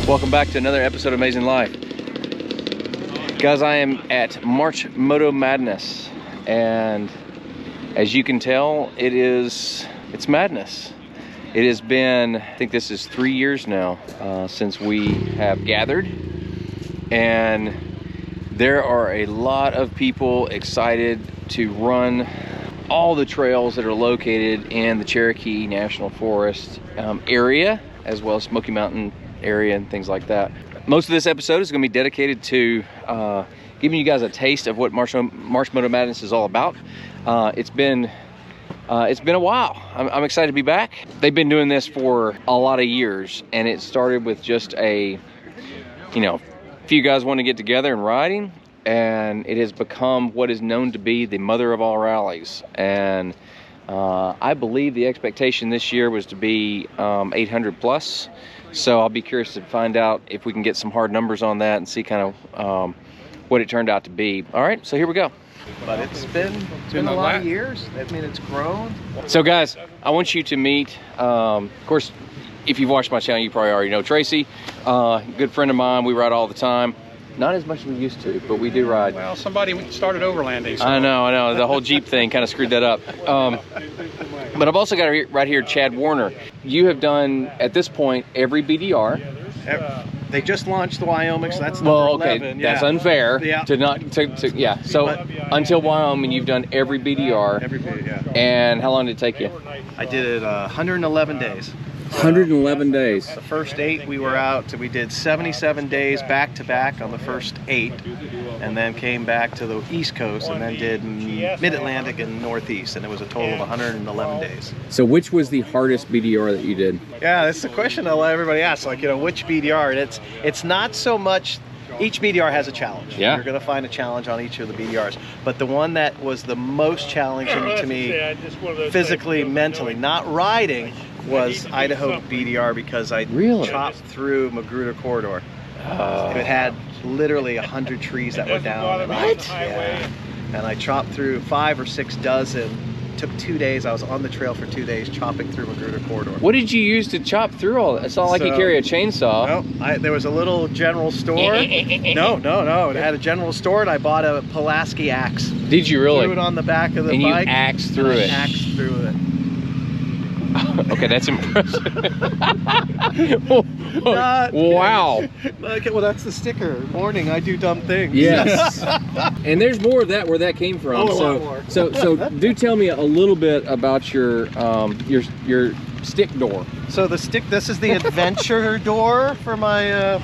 Welcome back to another episode of Amazing Life. Guys, I am at March Moto Madness, and as you can tell, it's madness. It has been, I think this is 3 years now since we have gathered, and there are a lot of people excited to run all the trails that are located in the Cherokee National Forest area, as well as Smoky Mountain area and things like that. Most of this episode is going to be dedicated to giving you guys a taste of what March Moto Madness is all about. It's been a while. I'm excited to be back. They've been doing this for a lot of years, and it started with just a few guys wanting to get together and riding, and it has become what is known to be the mother of all rallies. And I believe the expectation this year was to be 800 plus. So I'll be curious to find out if we can get some hard numbers on that and see kind of what it turned out to be. All right, so here we go. But it's been a lot of years. I mean, it's grown. So guys, I want you to meet, of course, if you've watched my channel, you probably already know Tracy. Good friend of mine, we ride all the time. Not as much as we used to, but we do ride. Well, somebody started overlanding. So. I know. The whole Jeep thing kind of screwed that up. But I've also got right here Chad Warner. You have done, at this point, every BDR. They just launched the Wyoming, so that's well, number okay, 11. that's unfair. Yeah. Yeah. So until Wyoming, you've done every BDR. Every BDR. And how long did it take you? I did it 111 days. 111 days. The first 8 we were out, we did 77 days back to back on the first 8, and then came back to the East Coast and then did Mid-Atlantic and Northeast, and it was a total of 111 days. So which was the hardest BDR that you did? Yeah, that's the question that everybody asks, like, which BDR? And it's not so much. Each BDR has a challenge. Yeah. You're going to find a challenge on each of the BDRs. But the one that was the most challenging to me, physically, mentally, not riding, was Idaho BDR, because I chopped through Magruder Corridor. It had literally 100 trees that were down. What? Yeah. And I chopped through 5 or 6 dozen. Took 2 days. I was on the trail for 2 days chopping through Magruder Corridor. What did you use to chop through all that? It's not like you carry a chainsaw. No, there was a little general store. No. It had a general store, and I bought a Pulaski axe. Did you really? Threw it on the back of the bike. And you axed through it. Axed through it. Okay, that's impressive. Wow. Okay, well, that's the sticker. Warning, I do dumb things. Yes. And there's more of that where that came from. A lot more. So do tell me a little bit about your stick door. So the stick, this is the adventure door for my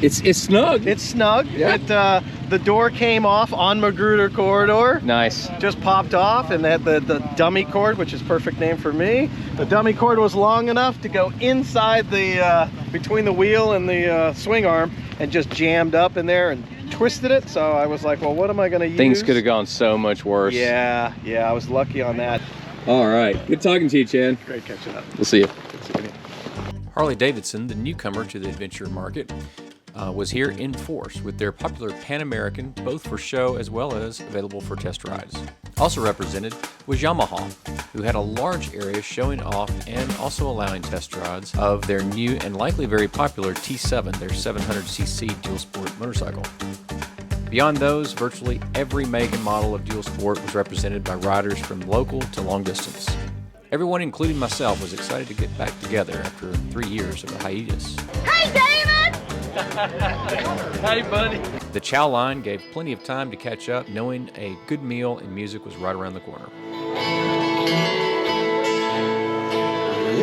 It's snug. It's snug. Yeah. The door came off on Magruder Corridor. Nice. Just popped off, and had the dummy cord, which is perfect name for me. The dummy cord was long enough to go inside the between the wheel and the swing arm, and just jammed up in there and twisted it. So I was like, well, what am I going to use? Things could have gone so much worse. Yeah, I was lucky on that. All right. Good talking to you, Chad. Great catching up. We'll see you. Harley Davidson, the newcomer to the adventure market, was here in force with their popular Pan American, both for show as well as available for test rides. Also represented was Yamaha, who had a large area showing off and also allowing test rides of their new and likely very popular T7, their 700cc dual sport motorcycle. Beyond those, virtually every make and model of dual sport was represented by riders from local to long distance. Everyone, including myself, was excited to get back together after 3 years of a hiatus. Hey, David! Hi, buddy. The chow line gave plenty of time to catch up, knowing a good meal and music was right around the corner.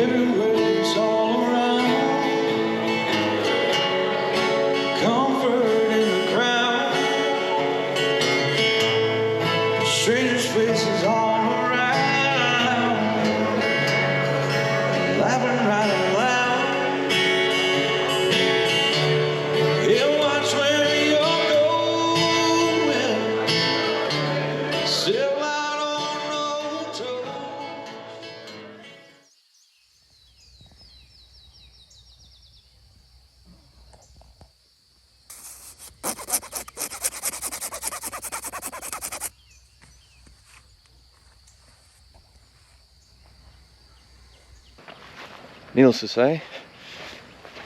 Everywhere's all around, comfort in the crowd, strangers' faces all around, laughing right out loud. Yeah, watch where you're going, still out on no toes. Needless to say,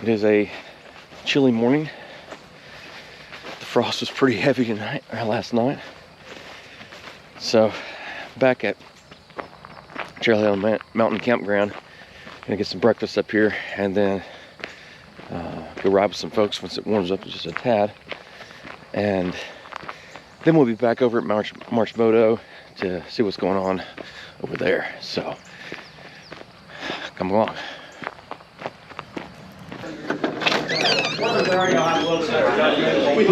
It is a chilly morning. The frost was pretty heavy tonight, or last night. So, back at Trail Hill Mountain Campground. Gonna get some breakfast up here, and then go ride with some folks once it warms up just a tad. And then we'll be back over at March Moto to see what's going on over there. So, come along. It's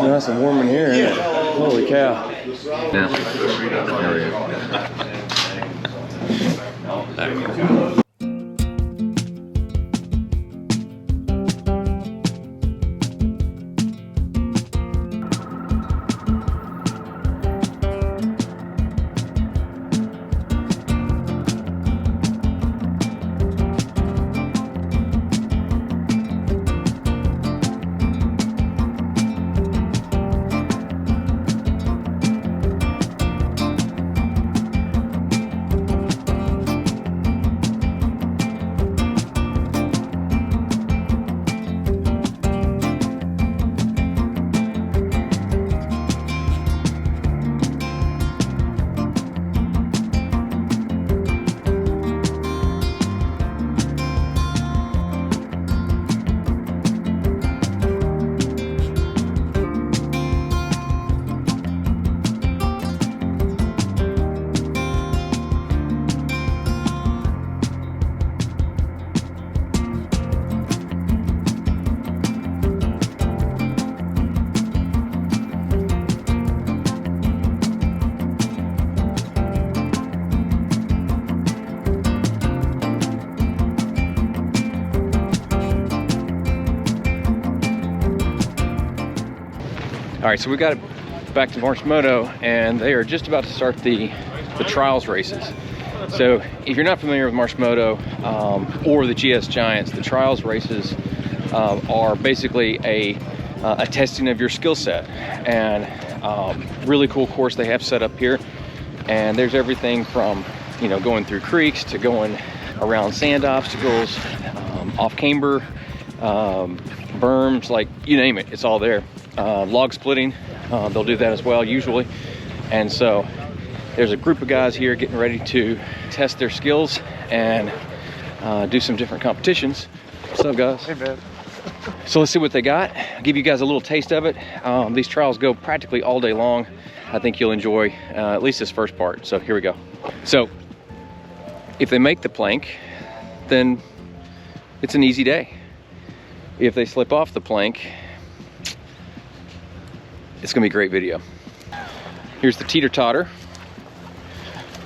nice and warm in here, isn't it? Holy cow. Now, there we go. All right, so we got back to March Moto, and they are just about to start the trials races. So if you're not familiar with March Moto or the GS Giants, the trials races are basically a testing of your skill set, and really cool course they have set up here. And there's everything from, you know, going through creeks to going around sand obstacles, off camber, berms, like you name it, it's all there. Log splitting, they'll do that as well usually. And so there's a group of guys here getting ready to test their skills and do some different competitions. What's up, guys? Hey, man. So let's see what they got. I'll give you guys a little taste of it. These trials go practically all day long. I think you'll enjoy at least this first part. So here we go. So if they make the plank, then it's an easy day. If they slip off the plank, it's gonna be a great video. Here's the teeter-totter.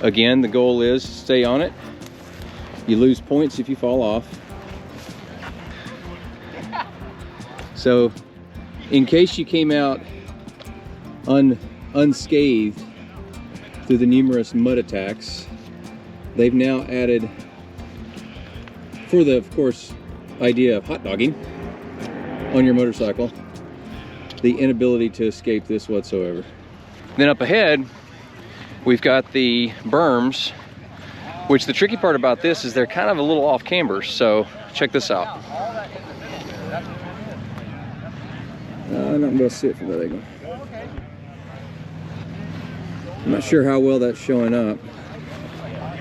Again, the goal is to stay on it. You lose points if you fall off. So, in case you came out unscathed through the numerous mud attacks, they've now added, for the, of course, idea of hot dogging on your motorcycle, the inability to escape this whatsoever. Then up ahead, we've got the berms, which the tricky part about this is they're kind of a little off camber, so check this out. I'm not going to see it from that angle. I'm not sure how well that's showing up.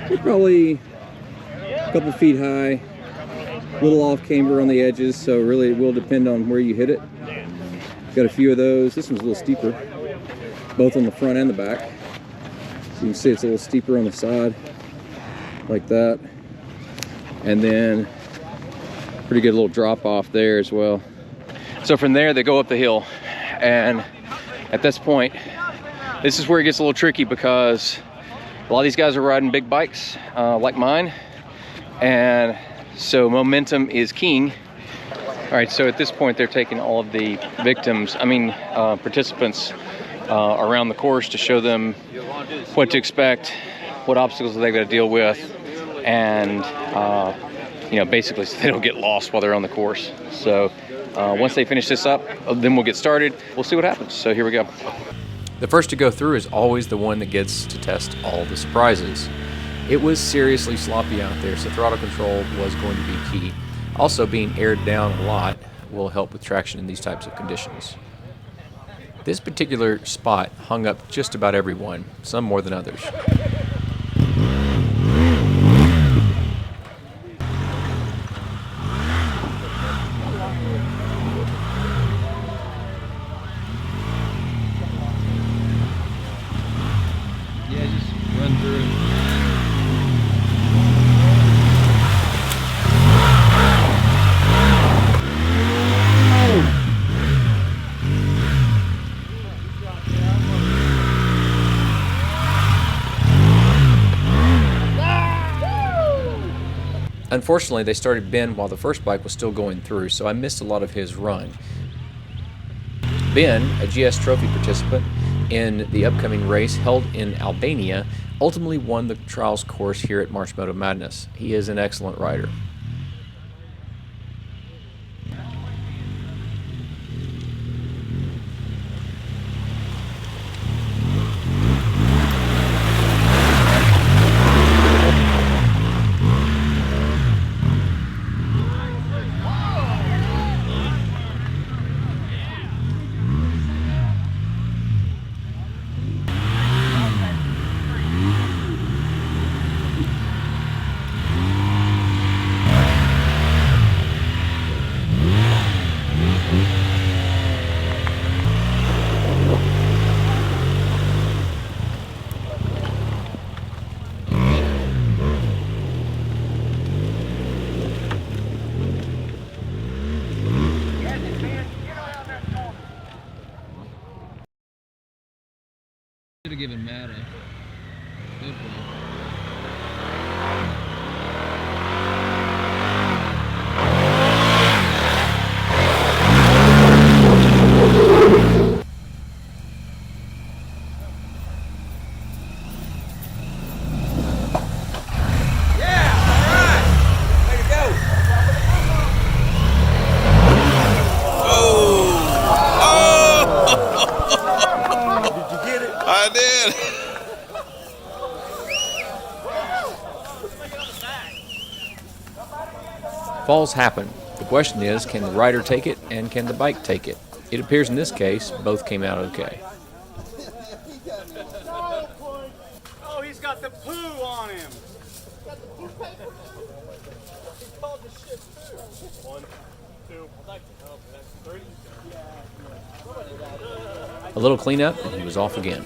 They're probably a couple feet high, a little off camber on the edges, so really it will depend on where you hit it. Got a few of those. This one's a little steeper, both on the front and the back. So you can see it's a little steeper on the side, like that. And then pretty good little drop off there as well. So from there, they go up the hill. And at this point, this is where it gets a little tricky because a lot of these guys are riding big bikes like mine. And so momentum is king. All right, so at this point, they're taking all of the participants around the course to show them what to expect, what obstacles they've got to deal with, and you know, basically so they don't get lost while they're on the course. So once they finish this up, then we'll get started. We'll see what happens. So here we go. The first to go through is always the one that gets to test all the surprises. It was seriously sloppy out there, so throttle control was going to be key. Also, being aired down a lot will help with traction in these types of conditions. This particular spot hung up just about everyone, some more than others. Yeah, just run through it. Unfortunately, they started Ben while the first bike was still going through, so I missed a lot of his run. Ben, a GS Trophy participant in the upcoming race held in Albania, ultimately won the trials course here at March Moto Madness. He is an excellent rider. Should have given Matt a good one. I did. Falls happen. The question is, can the rider take it and can the bike take it? It appears in this case, both came out okay. Oh, he's got the poo on him. A little cleanup and he was off again.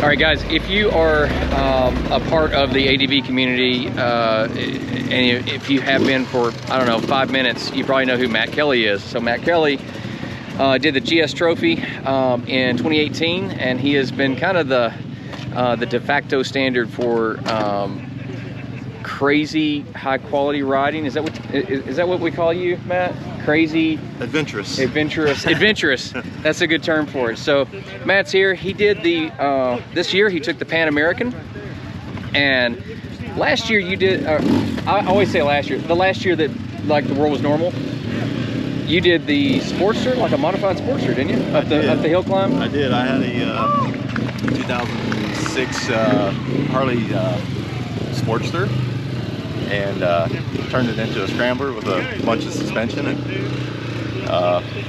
All right, guys, if you are a part of the ADV community, and if you have been for, I don't know, 5 minutes, you probably know who Matt Kelly is. So Matt Kelly did the GS Trophy in 2018, and he has been kind of the de facto standard for crazy high quality riding. Is that what we call you, Matt? Crazy, adventurous. That's a good term for it. So Matt's here. He did the this year he took the Pan American, and last year you did I always say last year, the last year that like the world was normal, you did the Sportster, like a modified Sportster, didn't you? Up the hill climb. I did. I had a 2006 Harley Sportster, and turned it into a scrambler with a bunch of suspension, and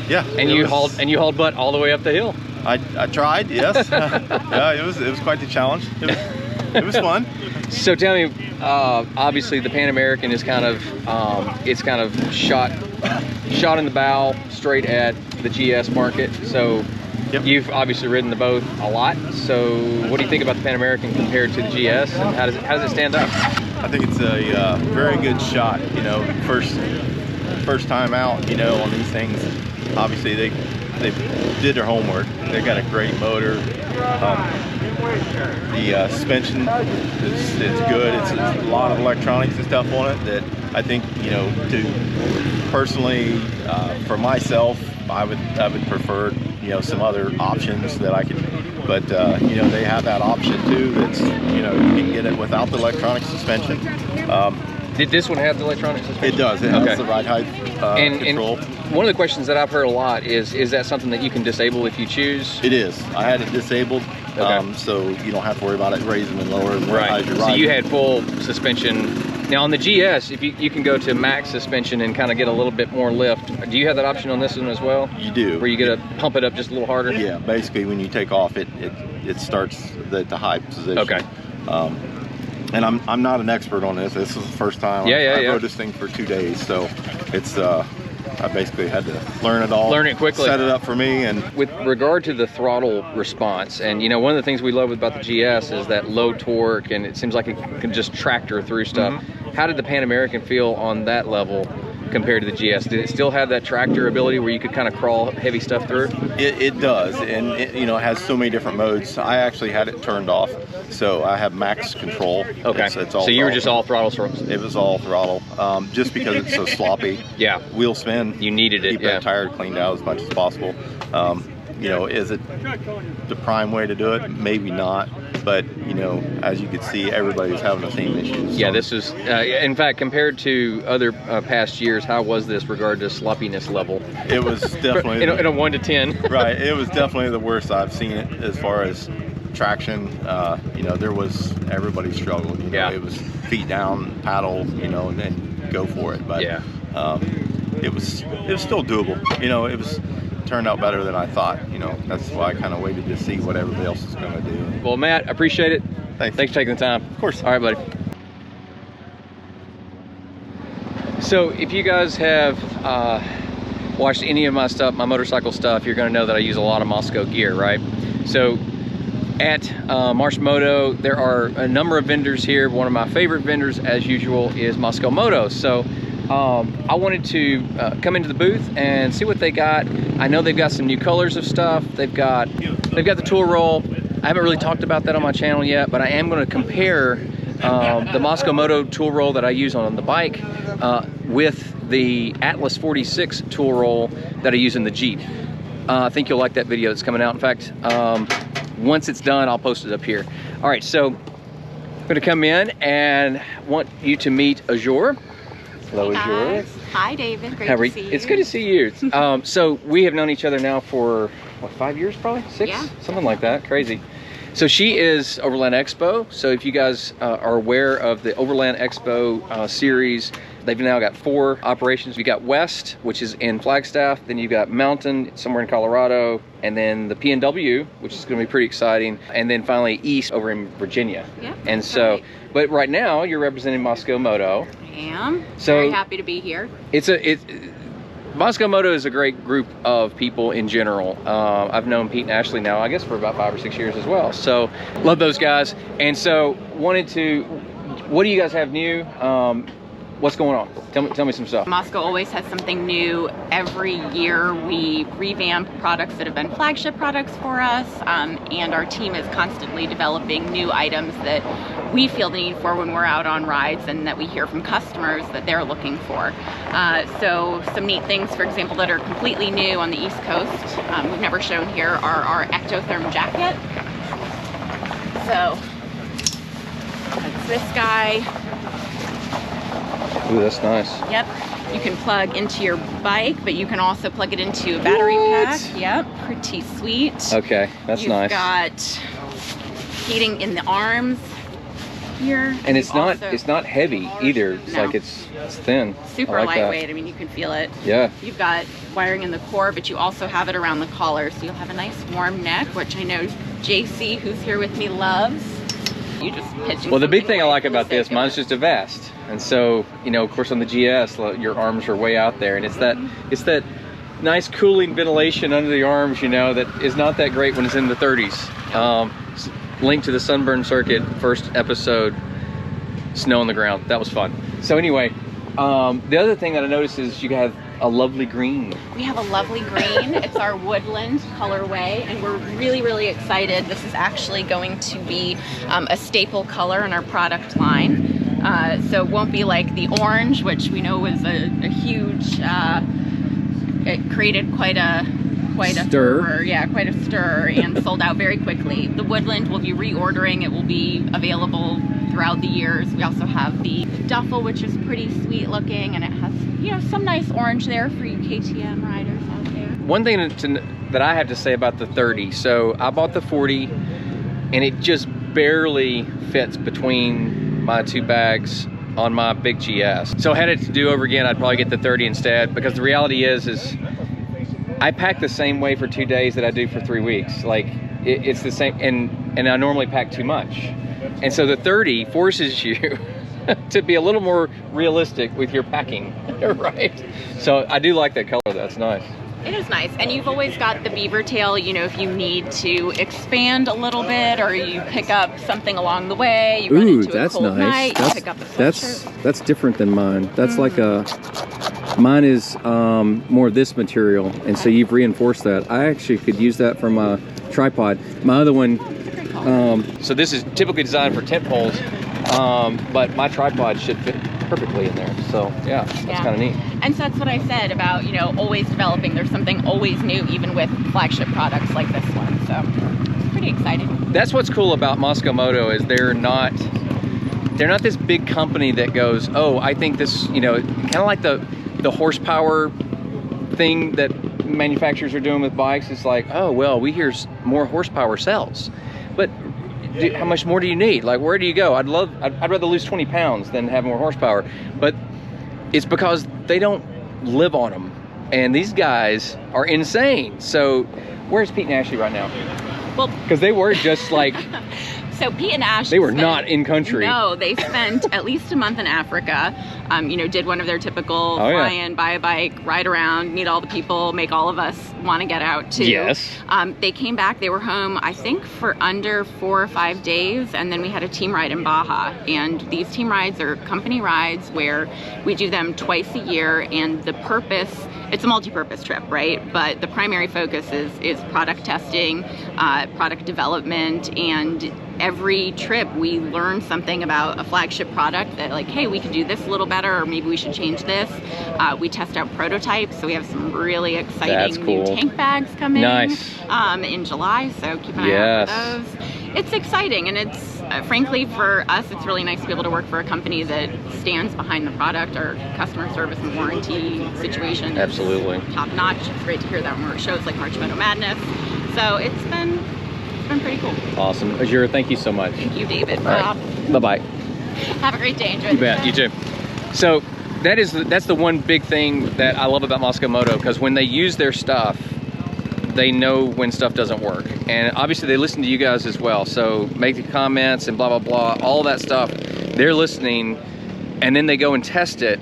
yeah. And you hauled butt all the way up the hill. I tried, yes. Yeah, it was quite the challenge. It was fun. So tell me, obviously the Pan American is kind of it's kind of shot in the bow straight at the GS market. So yep. You've obviously ridden the both a lot. So what do you think about the Pan American compared to the GS, and how does it stand up? I think it's a very good shot. You know, first time out, you know, on these things. Obviously they did their homework. They've got a great motor. The suspension is good. It's a lot of electronics and stuff on it that I think, you know, to personally for myself, I would prefer, you know, some other options that I could, but you know, they have that option too. That's, you know, you can get it without the electronic suspension. Did this one have the electronic suspension? It does. It has the ride height control. And one of the questions that I've heard a lot is that something that you can disable if you choose? It is. I had it disabled, okay. So you don't have to worry about it raising and lowering. Right. So you had full suspension. Now on the GS, if you can go to max suspension and kind of get a little bit more lift. Do you have that option on this one as well? You do. Where you get to pump it up just a little harder? Yeah. Basically, when you take off, it starts at the high position. Okay. And I'm not an expert on this. This is the first time. I rode this thing for 2 days, so it's I basically had to learn it all. Learn it quickly. Set it up for me. And with regard to the throttle response, and you know, one of the things we love about the GS is that low torque, and it seems like it can just tractor through stuff. Mm-hmm. How did the Pan American feel on that level compared to the GS? Did it still have that tractor ability where you could kind of crawl heavy stuff through? It does, and it, you know, it has so many different modes. I actually had it turned off, so I have max control. Okay, it's all so you were just all throttle? It was all throttle, just because it's so sloppy. Yeah. Wheel spin. You needed it. Keep that tire cleaned out as much as possible. You know, is it the prime way to do it? Maybe not. But, you know, as you can see, everybody's having the same issues. Yeah, this is, in fact, compared to other past years, how was this regard to sloppiness level? It was definitely... in a 1 to 10. Right, it was definitely the worst I've seen it as far as traction. You know, everybody struggled. You know, it was feet down, paddle, you know, and then go for it. But yeah. It was still doable. You know, turned out better than I thought. You know, that's why I kind of waited to see what everybody else is going to do. Well, Matt, appreciate it. Thanks for taking the time. Of course. All right, buddy. So if you guys have watched any of my stuff, my motorcycle stuff, you're going to know that I use a lot of Mosko gear, right? So at March Moto, there are a number of vendors here. One of my favorite vendors, as usual, is Mosko Moto. So I wanted to come into the booth and see what they got. I know they've got some new colors of stuff. They've got the tool roll. I haven't really talked about that on my channel yet, but I am going to compare the Mosko Moto tool roll that I use on the bike with the Atlas 46 tool roll that I use in the Jeep. I think you'll like that video that's coming out. In fact, once it's done, I'll post it up here. All right, so I'm going to come in and want you to meet Azure. Hello, Azure. Hi, David. Great to see you. It's good to see you. So we have known each other now for, what, 5 years probably? 6? Yeah. Something like that. Crazy. So she is Overland Expo. So if you guys are aware of the Overland Expo series, they've now got 4 operations. You got West, which is in Flagstaff. Then you've got Mountain, somewhere in Colorado. And then the PNW, which is going to be pretty exciting. And then finally East over in Virginia. Yeah. And so, right. But right now you're representing Mosko Moto. I am. So very happy to be here. Mosko Moto is a great group of people in general. I've known Pete and Ashley now, I guess, for about 5 or 6 years as well. So love those guys. And so what do you guys have new? What's going on? Tell me some stuff. Mosko always has something new. Every year we revamp products that have been flagship products for us, and our team is constantly developing new items that we feel the need for when we're out on rides, and that we hear from customers that they're looking for. So some neat things, for example, that are completely new on the East Coast, we've never shown here, are our ectotherm jacket. So that's this guy. Ooh, that's nice. Yep. You can plug into your bike, but you can also plug it into a battery pack. Yep. Pretty sweet. Okay, that's nice. You've got heating in the arms here. And it's not heavy either. It's like it's thin. Super like lightweight. That. I mean, you can feel it. Yeah. You've got wiring in the core, but you also have it around the collar, so you'll have a nice warm neck, which I know JC, who's here with me, loves. You just pitching. Well, the big thing I like about this, mine's just a vest, and so of course on the GS, your arms are way out there, and it's that nice cooling ventilation under the arms, that is not that great when it's in the 30s. Link to the Sunburn Circuit first episode, snow on the ground. That was fun. So anyway, the other thing that I noticed is you have a lovely green. We have a lovely green. It's our woodland colorway, and we're really, really excited. This is actually going to be a staple color in our product line. So it won't be like the orange, which we know was a huge, it created quite a stir. Furor. Yeah, quite a stir, and sold out very quickly. The woodland will be reordering. It will be available throughout the years. We also have the duffel, which is pretty sweet looking, and it has some nice orange there for you KTM riders out there. One thing that I have to say about the 30, so I bought the 40 and it just barely fits between my two bags on my big GS. So had it to do over again, I'd probably get the 30 instead, because the reality is I pack the same way for 2 days that I do for 3 weeks. Like it's the same, and I normally pack too much. And so the 30 forces you to be a little more realistic with your packing, right? So I do like that color, that's nice. It is nice, and you've always got the beaver tail, if you need to expand a little bit, or you pick up something along the way, you run into a cold night, you pick up a sweatshirt. That's different than mine. That's like mine is more this material, and so you've reinforced that. I actually could use that for my tripod. My other one, so this is typically designed for tent poles, but my tripod should fit perfectly in there. So yeah, that's kind of neat. And so that's what I said about, always developing. There's something always new, even with flagship products like this one. So it's pretty exciting. That's what's cool about Mosko Moto, is they're not this big company that goes, oh, I think this, kind of like the horsepower thing that manufacturers are doing with bikes. It's like, oh, well, we hear more horsepower sells, but how much more do you need? Like, where do you go? I'd rather lose 20 pounds than have more horsepower. But it's because they don't live on them. And these guys are insane. So where's Pete and Ashley right now? Well, because they were just like... So Pete and Ash, they were not in country. No, they spent at least a month in Africa. Did one of their typical fly in, buy a bike, ride around, meet all the people, make all of us want to get out too. Yes. They came back. They were home, I think, for under 4 or 5 days, and then we had a team ride in Baja. And these team rides are company rides where we do them twice a year, and the purpose. It's a multi-purpose trip, right? But the primary focus is product testing, product development, and every trip we learn something about a flagship product that, like, hey, we can do this a little better, or maybe we should change this. We test out prototypes, so we have some really exciting new tank bags coming in July, so keep an eye out for those. It's exciting, and it's frankly, for us, it's really nice to be able to work for a company that stands behind the product. Our customer service and warranty situation is top notch. It's great to hear that when we're at shows like March Moto Madness. So it's been pretty cool. Awesome. Azura, thank you so much. Thank you, David. All right. Bye-bye. Have a great day. Enjoy. You bet. You too. So that's the one big thing that I love about Mosko Moto, because when they use their stuff, they know when stuff doesn't work. And obviously they listen to you guys as well. So make the comments and blah, blah, blah, all that stuff. They're listening, and then they go and test it.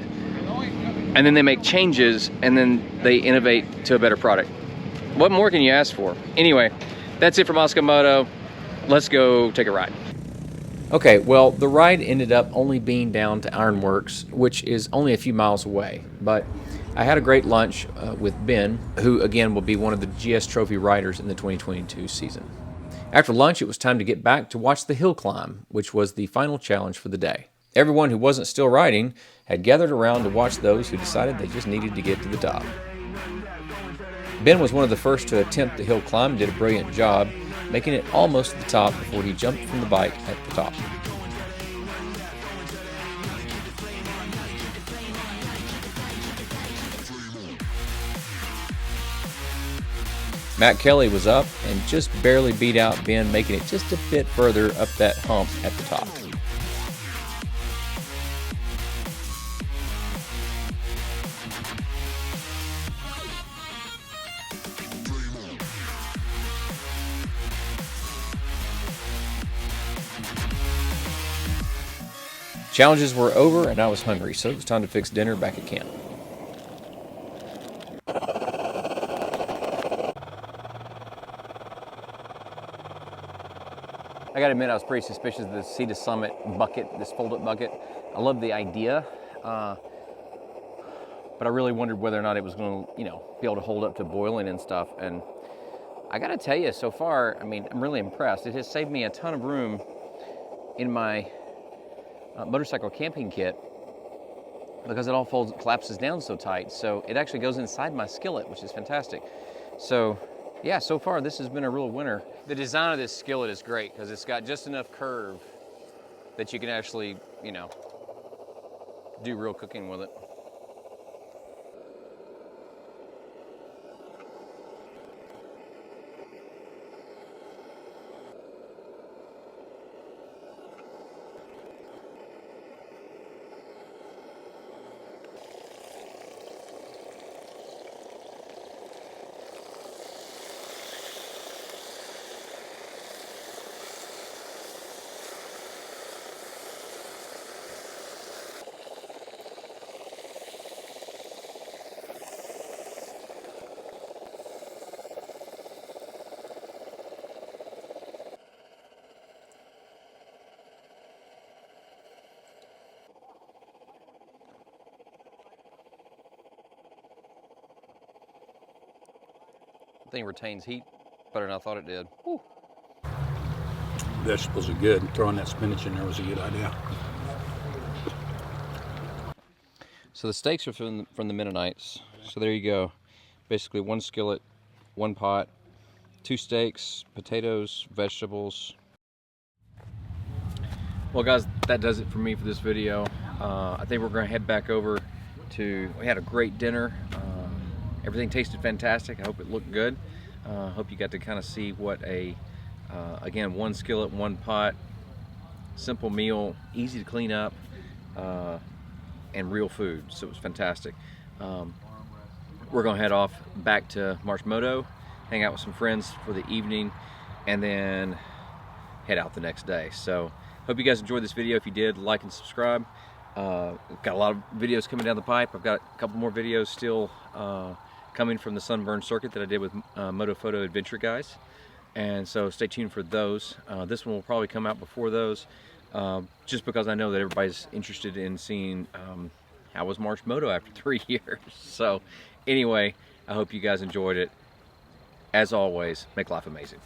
and then they make changes, and then they innovate to a better product. What more can you ask for? Anyway, that's it for Mosko Moto. Let's go take a ride. Okay, well, the ride ended up only being down to Ironworks, which is only a few miles away. But I had a great lunch with Ben, who again will be one of the GS Trophy riders in the 2022 season. After lunch, it was time to get back to watch the hill climb, which was the final challenge for the day. Everyone who wasn't still riding had gathered around to watch those who decided they just needed to get to the top. Ben was one of the first to attempt the hill climb and did a brilliant job, making it almost to the top before he jumped from the bike at the top. Matt Kelly was up and just barely beat out Ben, making it just a bit further up that hump at the top. Challenges were over and I was hungry, so it was time to fix dinner back at camp. I gotta admit, I was pretty suspicious of the Sea to Summit bucket, this fold-up bucket. I love the idea, but I really wondered whether or not it was going to, be able to hold up to boiling and stuff. And I gotta tell you, so far, I mean, I'm really impressed. It has saved me a ton of room in my motorcycle camping kit because it all collapses down so tight. So it actually goes inside my skillet, which is fantastic. So yeah, so far this has been a real winner. The design of this skillet is great because it's got just enough curve that you can actually, do real cooking with it. The thing retains heat better than I thought it did. Whew. Vegetables are good. Throwing that spinach in there was a good idea. So the steaks are from the Mennonites. So there you go. Basically one skillet, one pot, 2 steaks, potatoes, vegetables. Well guys, that does it for me for this video. I think we're gonna head back over we had a great dinner. Everything tasted fantastic. I hope it looked good. Hope you got to kind of see what again, one skillet, one pot, simple meal, easy to clean up, and real food. So it was fantastic. We're gonna head off back to March Moto, hang out with some friends for the evening, and then head out the next day. So hope you guys enjoyed this video. If you did, like and subscribe. Got a lot of videos coming down the pipe. I've got a couple more videos still coming from the Sunburn circuit that I did with Moto Photo Adventure guys, and so stay tuned for those. This one will probably come out before those, just because I know that everybody's interested in seeing how was March Moto after 3 years. So anyway, I hope you guys enjoyed it. As always, make life amazing.